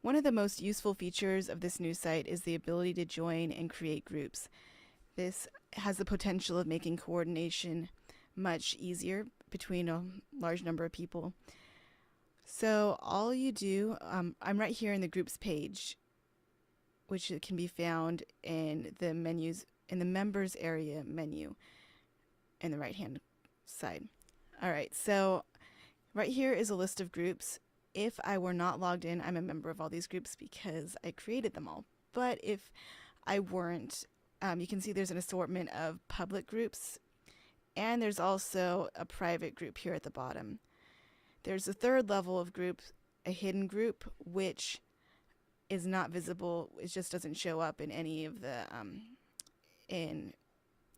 One of the most useful features of this new site is the ability to join and create groups. This has the potential of making coordination much easier between a large number of people. So all you do, I'm right here in the groups page, which can be found in the menus, in the members area menu in the right hand side. All right, so right here is a list of groups. If I were not logged in, I'm a member of all these groups because I created them all. But if I weren't, you can see there's an assortment of public groups, and there's also a private group here at the bottom. There's a third level of group, a hidden group, which is not visible. It just doesn't show up in any of the, in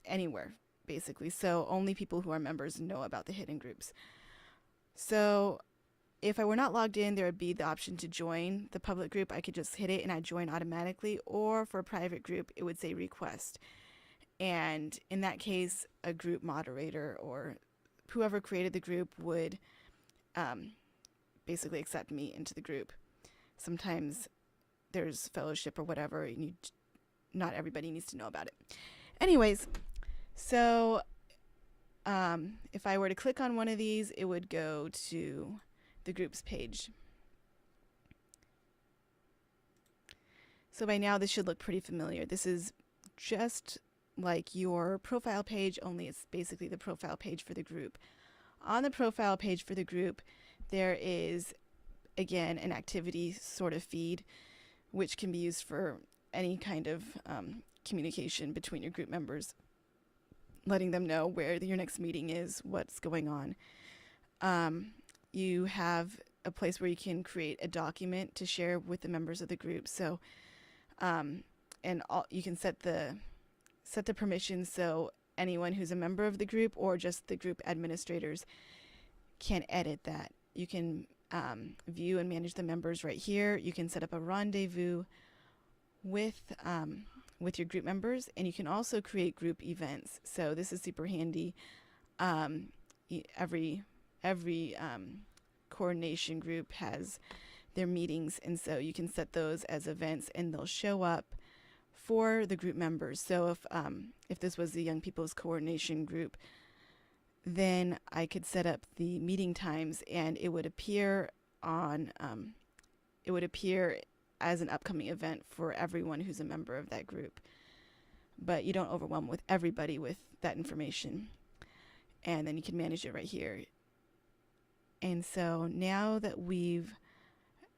anywhere, basically. So only people who are members know about the hidden groups. So if I were not logged in, there would be the option to join the public group. I could just hit it and I'd join automatically. Or for a private group, it would say request. And in that case, a group moderator or whoever created the group would basically accept me into the group. Sometimes there's fellowship or whatever, and not everybody needs to know about it. Anyways, so if I were to click on one of these, it would go to the groups page. So by now this should look pretty familiar. This is just like your profile page, only it's basically the profile page for the group. On the profile page for the group, there is, again, an activity sort of feed, which can be used for any kind of communication between your group members, letting them know where your next meeting is, what's going on. You have a place where you can create a document to share with the members of the group. So, you can set the permissions so anyone who's a member of the group or just the group administrators can edit that. You can view and manage the members right here. You can set up a rendezvous with your group members, and you can also create group events. So this is super handy. Every coordination group has their meetings, and so you can set those as events, and they'll show up for the group members. So if this was the Young People's Coordination Group, then I could set up the meeting times, and it would appear on it would appear as an upcoming event for everyone who's a member of that group. But you don't overwhelm with everybody with that information, and then you can manage it right here. And so now that we've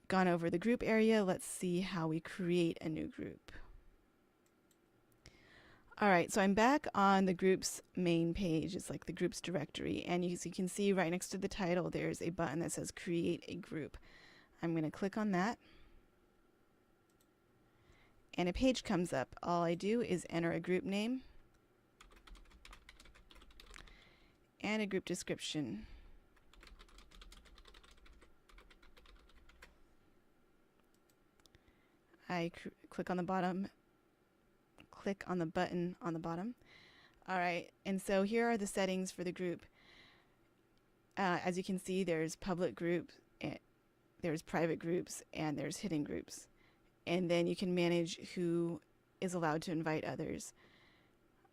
gone over the group area, let's see how we create a new group. All right, so I'm back on the group's main page. It's like the group's directory, and as you can see right next to the title, there's a button that says create a group. I'm going to click on that, and a page comes up. All I do is enter a group name and a group description. I click on the bottom, click on the button on the bottom. All right, and so here are the settings for the group. As you can see, there's public groups, there's private groups, and there's hidden groups. And then you can manage who is allowed to invite others.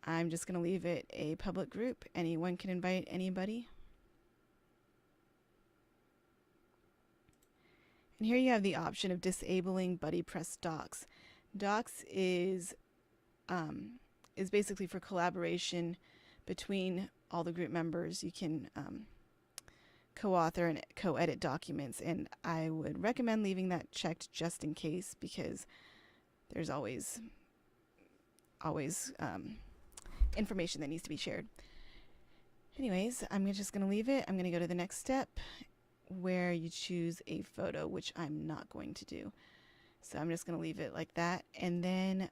I'm just going to leave it a public group. Anyone can invite anybody. And here you have the option of disabling BuddyPress docs. Docs is basically for collaboration between all the group members. You can co-author and co-edit documents, and I would recommend leaving that checked just in case, because there's always information that needs to be shared. Anyways, I'm just going to leave it. I'm going to go to the next step where you choose a photo, which I'm not going to do. So I'm just going to leave it like that. And then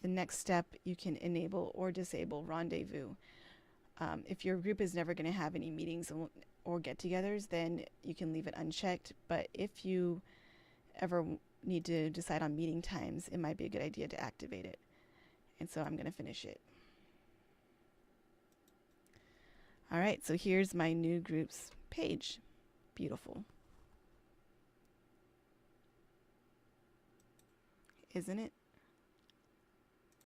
the next step, you can enable or disable rendezvous. If your group is never going to have any meetings or get-togethers, then you can leave it unchecked. But if you ever need to decide on meeting times, it might be a good idea to activate it. And so I'm going to finish it. All right, so here's my new groups page. Beautiful. isn't it?